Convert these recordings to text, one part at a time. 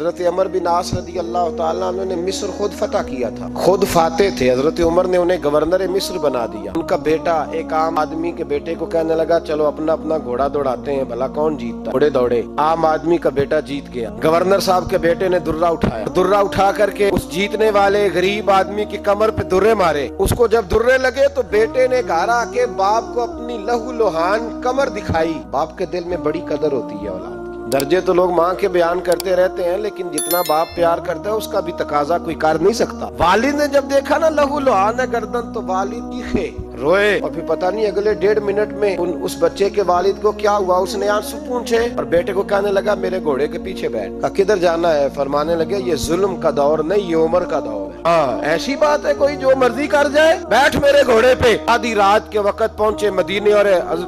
حضرت عمر بن عاص رضی اللہ تعالیٰ عنہ نے مصر خود فتح کیا تھا، خود فاتح تھے۔ حضرت عمر نے انہیں گورنر مصر بنا دیا۔ ان کا بیٹا ایک عام آدمی کے بیٹے کو کہنے لگا چلو اپنا اپنا گھوڑا دوڑاتے ہیں، بھلا کون جیتتا۔ گھوڑے دوڑے، عام آدمی کا بیٹا جیت گیا۔ گورنر صاحب کے بیٹے نے درہ اٹھایا، درہ اٹھا کر کے اس جیتنے والے غریب آدمی کی کمر پہ درے مارے۔ اس کو جب درے لگے تو بیٹے نے گھر آ کے باپ کو اپنی لہو لہان کمر دکھائی۔ باپ کے دل میں بڑی قدر ہوتی ہے اولاد۔ درجے تو لوگ ماں کے بیان کرتے رہتے ہیں، لیکن جتنا باپ پیار کرتا ہے اس کا بھی تقاضا کوئی کر نہیں سکتا۔ والد نے جب دیکھا نا لہو لہان ہے گردن، تو والد چیخے، روئے، اور پھر پتہ نہیں اگلے 1.5 منٹ میں اس بچے کے والد کو کیا ہوا، اس نے آنسو پونچھے اور بیٹے کو کہنے لگا میرے گھوڑے کے پیچھے بیٹھ۔ کہا کدھر جانا ہے؟ فرمانے لگے یہ ظلم کا دور نہیں، یہ عمر کا دور ہے۔ ہاں ایسی بات ہے کوئی جو مرضی کر جائے؟ بیٹھ میرے گھوڑے پہ۔ آدھی رات کے وقت پہنچے مدینے، اور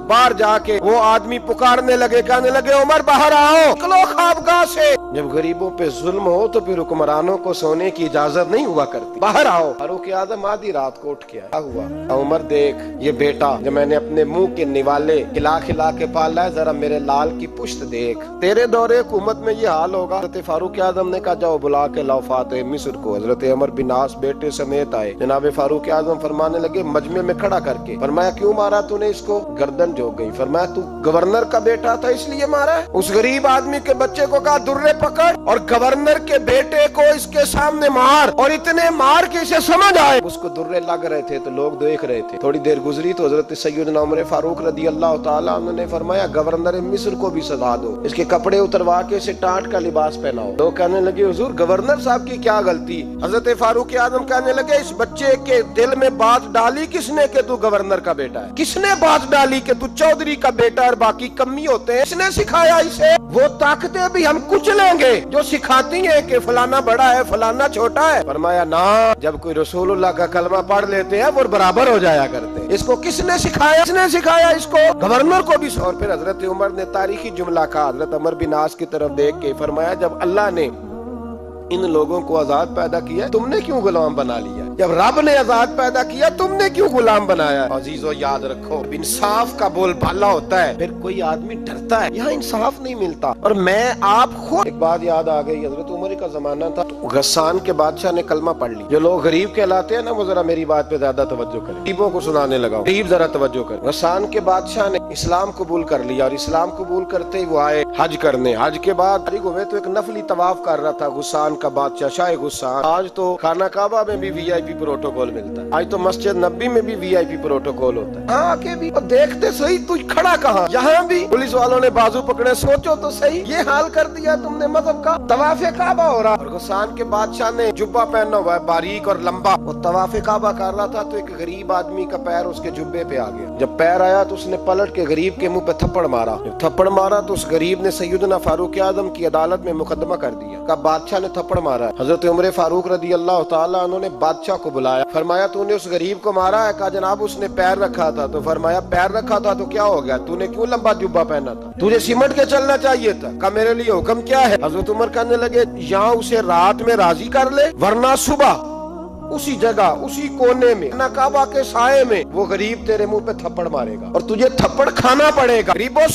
باہر جا کے وہ آدمی پکارنے لگے، کہنے لگے عمر باہر آؤ، نکلو خوابگاہ سے۔ جب غریبوں پہ ظلم ہو تو پھر حکمرانوں کو سونے کی اجازت نہیں ہوا کرتی، باہر آؤ۔ فاروق اعظم آدھی رات کو اٹھ کے آیا، کیا ہوا؟ عمر دیکھ یہ بیٹا جو میں نے اپنے منہ کے نوالے کھلا کھلا کے پالا ہے، ذرا میرے لال کی پشت دیکھ، تیرے دور حکومت میں یہ حال ہوگا۔ حضرت فاروق اعظم نے کہا جاؤ بلا کے لاؤ فاتح مصر کو۔ حضرت عمر بن عاص بیٹے سمیت آئے۔ جناب فاروق اعظم فرمانے لگے مجمع میں کھڑا کر کے، فرمایا کیوں مارا تو نے اس کو؟ گردن جھک گئی۔ فرمایا تو گورنر کا بیٹا تھا اس لیے مارا ہے؟ اس غریب آدمی کے بچے کو کہا درے پکڑ اور گورنر کے بیٹے کو اس کے سامنے مار، اور اتنے مار کے اسے سمجھ آئے۔ اس کو درے لگ رہے تھے تو لوگ دیکھ رہے تھے۔ تھوڑی دیر گزری تو حضرت سیدنا عمر فاروق رضی اللہ تعالیٰ عنہ نے فرمایا گورنر مصر کو بھی سزا دو، اس کے کپڑے اتروا کے اسے ٹاٹ کا لباس پہناؤ۔ لوگ کہنے لگے حضور گورنر صاحب کی کیا غلطی؟ حضرت فاروق اعظم کہنے لگے اس بچے کے دل میں بات ڈالی کس نے کہ تو گورنر کا بیٹا ہے؟ کس نے بات ڈالی کہ تو چودھری کا بیٹا اور باقی کمی ہوتے ہیں؟ کس نے سکھایا اسے؟ وہ طاقتیں بھی ہم کچھ لیں گے جو سکھاتی ہیں کہ فلانا بڑا ہے فلانا چھوٹا ہے۔ فرمایا نہ، جب کوئی رسول اللہ کا کلمہ پڑھ لیتے ہیں وہ برابر ہو جایا کرتے ہیں۔ اس کو کس نے سکھایا؟ کس نے سکھایا اس کو؟ گورنر کو بھی۔ اور پھر حضرت عمر نے تاریخی جملہ کہا، حضرت عمر بن عاص کی طرف دیکھ کے فرمایا جب اللہ نے ان لوگوں کو آزاد پیدا کیا تم نے کیوں غلام بنا لیا؟ جب رب نے آزاد پیدا کیا تم نے کیوں غلام بنایا؟ عزیزو یاد رکھو انصاف کا بول بالا ہوتا ہے، پھر کوئی آدمی ڈرتا ہے، یہاں انصاف نہیں ملتا۔ اور میں آپ خود ایک بات یاد آ گئی، حضرت عمر کا زمانہ تھا، غسان کے بادشاہ نے کلمہ پڑھ لی۔ جو لوگ غریب کہلاتے ہیں نا وہ ذرا میری بات پہ زیادہ توجہ کریں، غریبوں کو سنانے لگا، غریب ذرا توجہ کریں۔ غسان کے بادشاہ نے اسلام قبول کر لیا، اور اسلام قبول کرتے ہی وہ آئے حج کرنے۔ حج کے بعد فارغ ہوئے تو ایک نفلی طواف کر رہا تھا غسان کا بادشاہ شاہ غسان۔ آج تو خانہ کعبہ میں بھی وی آئی پی پروٹوکول ملتا ہے، آج تو مسجد نبی میں بھی وی آئی پی پروٹوکول ہوتا ہے۔ ہاں آگے بھی دیکھتے صحیح تو کھڑا کہاں؟ یہاں بھی پولیس والوں نے بازو پکڑے، سوچو تو صحیح یہ حال کر دیا تم نے مذہب کا۔ طواف کعبہ ہو رہا، اور غسان کے بادشاہ نے جبہ پہنا ہوا ہے باریک اور لمبا، وہ طواف کعبہ کر رہا تھا تو ایک غریب آدمی کا پیر اس کے جبے پہ آ گیا۔ جب پیر آیا تو اس نے پلٹ کے غریب کے منہ پہ تھپڑ مارا۔ جب تھپڑ مارا تو اس غریب نے سیدنا فاروق اعظم کی عدالت میں مقدمہ کر دیا، کہا بادشاہ نے تھپڑ مارا ہے۔ حضرت عمر فاروق رضی اللہ تعالیٰ عنہ نے بادشاہ کو بلایا، فرمایا تو نے اس غریب کو مارا ہے؟ کہا جناب اس نے پیر رکھا تھا۔ تو فرمایا پیر رکھا تھا تو کیا ہو گیا؟ تو نے کیوں لمبا جبہ پہنا تھا؟ تجھے سمٹ کے چلنا چاہیے تھا۔ کہا میرے لیے حکم کیا ہے؟ حضرت عمر کہنے لگے یہاں اسے رات میں راضی کر لے، ورنہ صبح اسی جگہ اسی کونے میں کعبہ کے سائے میں وہ غریب تیرے منہ پہ تھپڑ مارے گا اور تجھے تھپڑ کھانا پڑے گا۔ غریبوں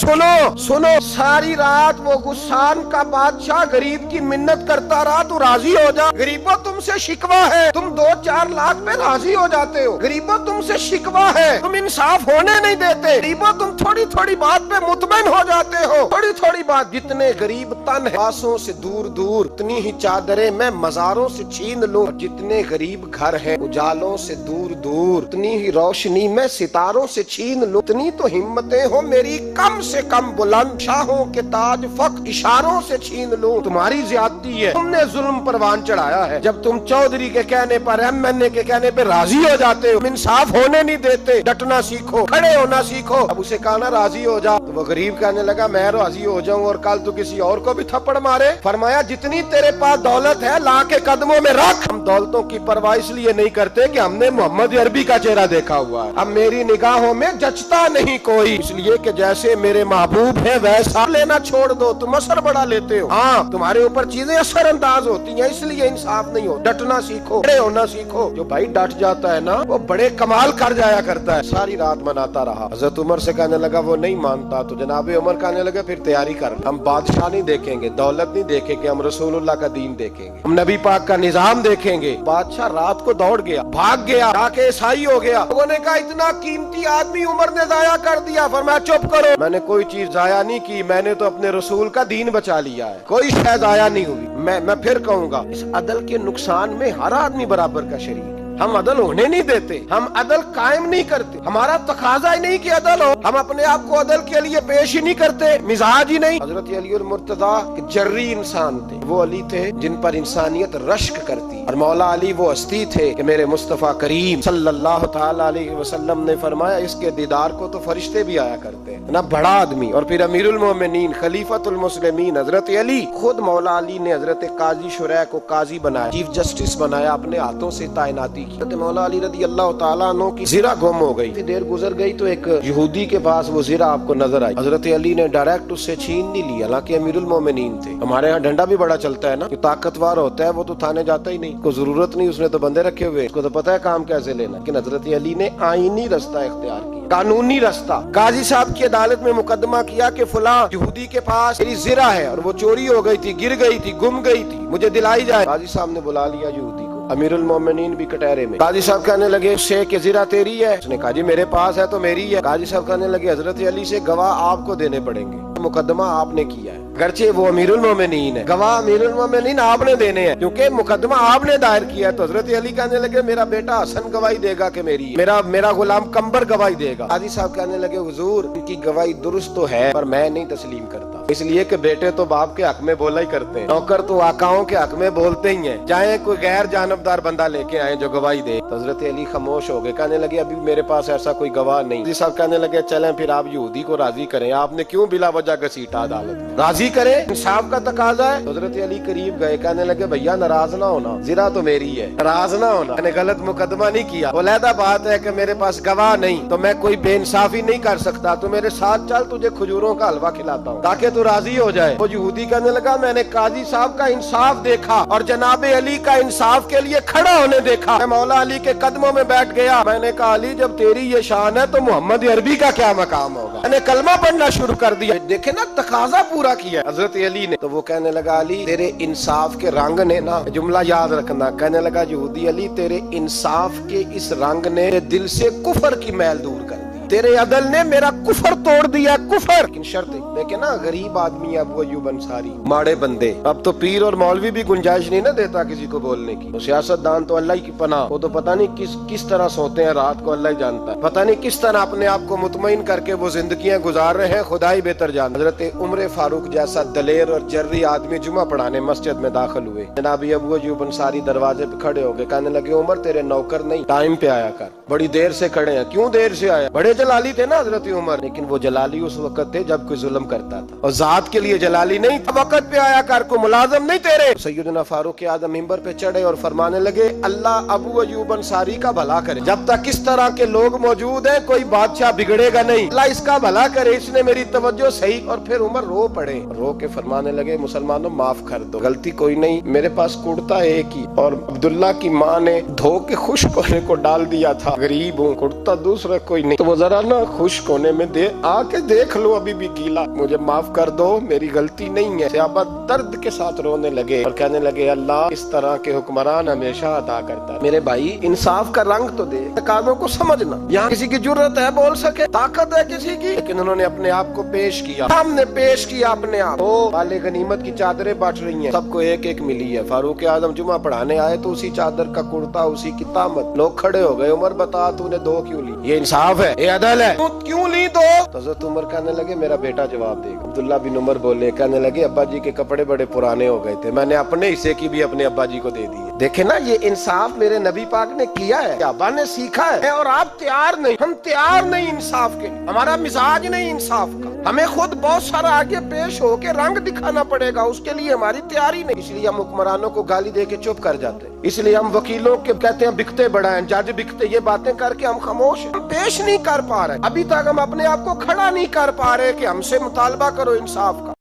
سنو، ساری رات وہ غسان کا بادشاہ غریب کی منت کرتا رہا تو راضی ہو جا۔ غریبوں تم سے شکوہ ہے، تم 2-4 لاکھ میں راضی ہو جاتے ہو۔ غریبوں تم سے شکوہ ہے، تم انصاف ہونے نہیں دیتے۔ غریبوں تم تھوڑی تھوڑی بات پہ مطمئن ہو جاتے ہو، تھوڑی تھوڑی بات۔ جتنے غریب تن ہے آسوں سے دور دور، اتنی ہی چادریں میں مزاروں سے چھین لوں، اور جتنے غریب گھر ہے اجالوں سے دور دور، اتنی ہی روشنی میں ستاروں سے چھین لوں۔ اتنی تو ہمتیں ہو میری کم سے کم بلند، شاہوں کے تاج فخر اشاروں سے چھین لوں۔ تمہاری زیادتی ہے، تم نے ظلم پروان چڑھایا ہے۔ جب تم چودھری کے کہنے پر ایم این اے کے کہنے پہ راضی ہو جاتے ہو، انصاف ہونے نہیں دیتے۔ ڈٹنا سیکھو، کھڑے ہونا سیکھو۔ اب اسے کہا نا راضی ہو جا، تو وہ غریب کہنے لگا میں راضی ہو جاؤں اور کل تو کسی اور کو بھی تھپڑ مارے؟ فرمایا جتنی تیرے پاس دولت ہے لا کے قدموں میں رکھ۔ ہم دولتوں کی پرواہ اس لیے نہیں کرتے کہ ہم نے محمد عربی کا چہرہ دیکھا ہوا हुआ है। अब मेरी निगाहों में जचता नहीं कोई, इसलिए कि जैसे मेरे महबूब है वैसा लेना छोड़ दो। तुम असर बड़ा लेते हो, हाँ तुम्हारे ऊपर चीजें असर अंदाज होती हैं, इसलिए इंसाफ नहीं हो। डटना सीखो, बड़े होना सीखो। जो भाई डट जाता है ना वो बड़े कमाल कर जाया करता है। सारी रात मनाता रहा। हजरत उमर से कहने लगा वो नहीं मानता, तो जनाब उमर कहने लगे फिर तैयारी कर, हम बादशाह नहीं देखेंगे, दौलत नहीं देखेंगे, हम रसूलुल्लाह का दीन देखेंगे, हम नबी पाक का निजाम देखेंगे। बादशाह रात को दौड़ गया, भाग गया, जाके ईसाई हो गया। लोगों ने कहा इतना कीमती आदमी उमर ने जाया कर दिया। फरमाया चुप करो, मैंने कोई चीज जाया नहीं की, मैंने तो अपने रसूल का दीन बचा लिया है, कोई शायद जाया नहीं हुई। मैं फिर कहूंगा इस अदल के नुकसान में हर आदमी बराबर का शरीक है। हम अदल होने नहीं देते, हम अदल कायम नहीं करते, हमारा तकाजा ही नहीं कि अदल हो, हम अपने आप को अदल के लिए पेश ही नहीं करते, मिजाज ही नहीं। हजरत अली और मुर्तजा जर्री इंसान थे, वो अली थे जिन पर इंसानियत रश्क करती, और मौला अली वो हस्ती थे कि मेरे मुस्तफा करीम सल्लल्लाहु तआला अलैहि वसल्लम ने फरमाया इसके दीदार को तो फरिश्ते भी आया करते हैं ना। बड़ा आदमी और फिर अमीरुल मोमिनीन खलीफतुल मुस्लिमीन हजरत अली, खुद मौला अली ने हजरत काजी शुरै को काजी बनाया, चीफ जस्टिस बनाया, अपने हाथों से तैनाती की। मौला अली रदी अल्लाह ताला अन्हु की ज़िरा गुम हो गई, देर गुजर गई तो एक यहूदी के पास वो ज़िरा आपको नजर आई। हजरत अली ने डायरेक्ट उससे छीन नहीं लिया, हालांकि अमीरुल मोमिनीन थे। हमारे यहाँ डंडा भी बड़ा चलता है ना, ताकतवर होता है वो तो थाने जाता ही नहीं, कोई जरूरत नहीं, उसने तो बंदे रखे हुए, उसको तो पता है काम कैसे लेना। लेकिन हजरत अली ने आईनी रास्ता इख्तियार किया, कानूनी रास्ता। काजी साहब की अदालत में मुकदमा किया कि फलां यहूदी के पास मेरी ज़िरा है और वो चोरी हो गई थी, गिर गई थी, गुम गई थी, मुझे दिलाई जाए। काजी साहब ने बुला लिया यहूदी को, अमीरुल मोमिनीन भी कटहरे में। काजी साहब कहने लगे उससे कि ज़िरा तेरी है? उसने कहा जी मेरे पास है तो मेरी है। काजी साहब कहने लगे हजरत अली से गवाह आपको देने पड़ेंगे, मुकदमा आपने किया है, अगरचे वो अमीरुल मोमिनीन है, गवाह अमीरुल मोमिनीन आपने देने हैं, क्योंकि मुकदमा आपने दायर किया है। तो हजरत अली कहने लगे मेरा बेटा हसन गवाही देगा कि मेरी है, मेरा गुलाम कंबर गवाही देगा। काजी साहब कहने लगे हुजूर इनकी गवाही दुरुस्त तो है पर मैं नहीं तस्लीम करता, इसलिए कि बेटे तो बाप के हक में बोला ही करते हैं, नौकर तो आकाओं के हक में बोलते ही हैं, चाहे कोई गैर जानबदार बंदा लेके आए जो गवाही दे। तो हजरत अली खामोश हो गए, कहने लगे अभी मेरे पास ऐसा कोई गवाह नहीं। काजी साहब कहने लगे चलें फिर आप यहूदी को राजी करें, आपने क्यों बिला वजह घसीटा अदालत में, राजी करें, इंसाफ का तकाजा है। हजरत अली करीब गए, कहने लगे भैया नाराज ना होना, ज़िरा तो मेरी है, नाराज ना होना, मैंने गलत मुकदमा नहीं किया, अलहदा बात है कि मेरे पास गवाह नहीं तो मैं कोई बेइंसाफी नहीं कर सकता, तू मेरे साथ चल, तुझे खजूरों का हलवा खिलाता हूँ ताकि तू राजी हो जाए। वो यहूदी कहने लगा मैंने काजी साहब का इंसाफ देखा और जनाबे अली का इंसाफ के लिए खड़ा होने देखा, मैं मौला अली के कदमों में बैठ गया। मैंने कहा अली जब तेरी ये शान है तो मोहम्मद अरबी का क्या मकाम होगा। मैंने कलमा पढ़ना शुरू कर दिया, देखे ना तकाजा पूरा किया हजरत अली ने। तो वो कहने लगा अली तेरे इंसाफ के रंग ने ना, जुमला याद रखना, कहने लगा यहूदी अली तेरे इंसाफ के इस रंग ने दिल से कुफर की मैल दूर कर दी, तेरे अदल ने मेरा कुफर तोड़ दिया, कुफर। लेकिन शर्त देखे ना, गरीब आदमी है अबू अय्यूब अंसारी, माड़े बंदे, अब तो पीर और मौलवी भी गुंजाइश नहीं ना देता किसी को बोलने की। तो सियासतदान तो अल्लाह की पनाह, वो तो पता नहीं किस तरह सोते हैं रात को, अल्लाह ही जानता है, पता नहीं किस तरह अपने आप को मुतमईन करके वो जिंदगियां गुजार रहे हैं, खुदा ही बेहतर जानता। हजरत उमर फारूक जैसा दलेर और जर्री आदमी जुमा पढ़ाने मस्जिद में दाखिल हुए, जनाब अबू अय्यूब अंसारी दरवाजे पे खड़े हो गए, कहने लगे उमर तेरे नौकर नहीं, टाइम पे आया कर, बड़ी देर से खड़े हैं। क्यों देर से आया? बड़े जलाली थे ना हजरत उमर, लेकिन वो जलाली उस वक्त थे जब कोई जुल्म करता था, और जात के लिए जलाली नहीं, वक्त पे आया कर, को मुलाजम नहीं तेरे। सैयदना फारूक आज़म मिंबर पे चढ़े और फरमाने लगे अल्लाह अबू अय्यूब अंसारी का भला करे, जब तक इस तरह के लोग मौजूद हैं कोई बादशाह बिगड़ेगा नहीं, अल्लाह इसका भला करे, इसने मेरी तवज्जो सही। और फिर उमर रो पड़े, रो के फरमाने लगे मुसलमानों माफ कर दो, गलती कोई नहीं, मेरे पास कुर्ता एक ही और अब्दुल्ला की माँ ने धो के खुश्क होने को डाल दिया था, गरीब हूँ, कुर्ता दूसरा कोई नहीं, तो वो जरा ना खुश्क होने में दे, आके देख लो अभी भी गीला, मुझे माफ कर दो, मेरी गलती नहीं है। सहाबा दर्द के साथ रोने लगे और कहने लगे अल्लाह इस तरह के हुक्मरान हमेशा अदा करता है। मेरे भाई इंसाफ का रंग तो दे, तकाज़ों को समझना, यहाँ किसी की जुर्रत है बोल सके, ताकत है किसी की, लेकिन उन्होंने अपने आप को पेश किया, हमने पेश किया अपने आप। ओ वाले गनीमत की चादरें बांट रही हैं, सबको एक एक मिली है। फारूक आजम जुमा पढ़ाने आए तो उसी चादर का कुर्ता, उसी की तामत, लोग खड़े हो गए, उमर बता तूने दो क्यों ली, ये इंसाफ है, ये अदल है, तू क्यों ली दो? तो हज़रत उमर कहने लगे मेरा बेटा जवाब देगा। अब्दुल्ला बिन उमर बोले, कहने लगे अब्बा जी के कपड़े बड़े पुराने हो गए थे, मैंने अपने हिस्से की भी अपने अब्बा जी को दे दी है। देखे ना ये इंसाफ मेरे नबी पाक ने किया है, अब्बा ने सीखा है, और आप तैयार नहीं, हम तैयार नहीं इंसाफ के, हमारा मिजाज नहीं इंसाफ का, हमें खुद बहुत सारा आगे पेश होके रंग दिखाना पड़ेगा, उसके लिए हमारी तैयारी नहीं, इसलिए हम हुक्मरानों को गाली दे के चुप कर जाते हैं। اس لیے ہم وکیلوں کے کہتے ہیں بکتے بڑا ہیں، جج بکتے، یہ باتیں کر کے ہم خاموش ہیں، ہم پیش نہیں کر پا رہے، ابھی تک ہم اپنے آپ کو کھڑا نہیں کر پا رہے کہ ہم سے مطالبہ کرو انصاف کا۔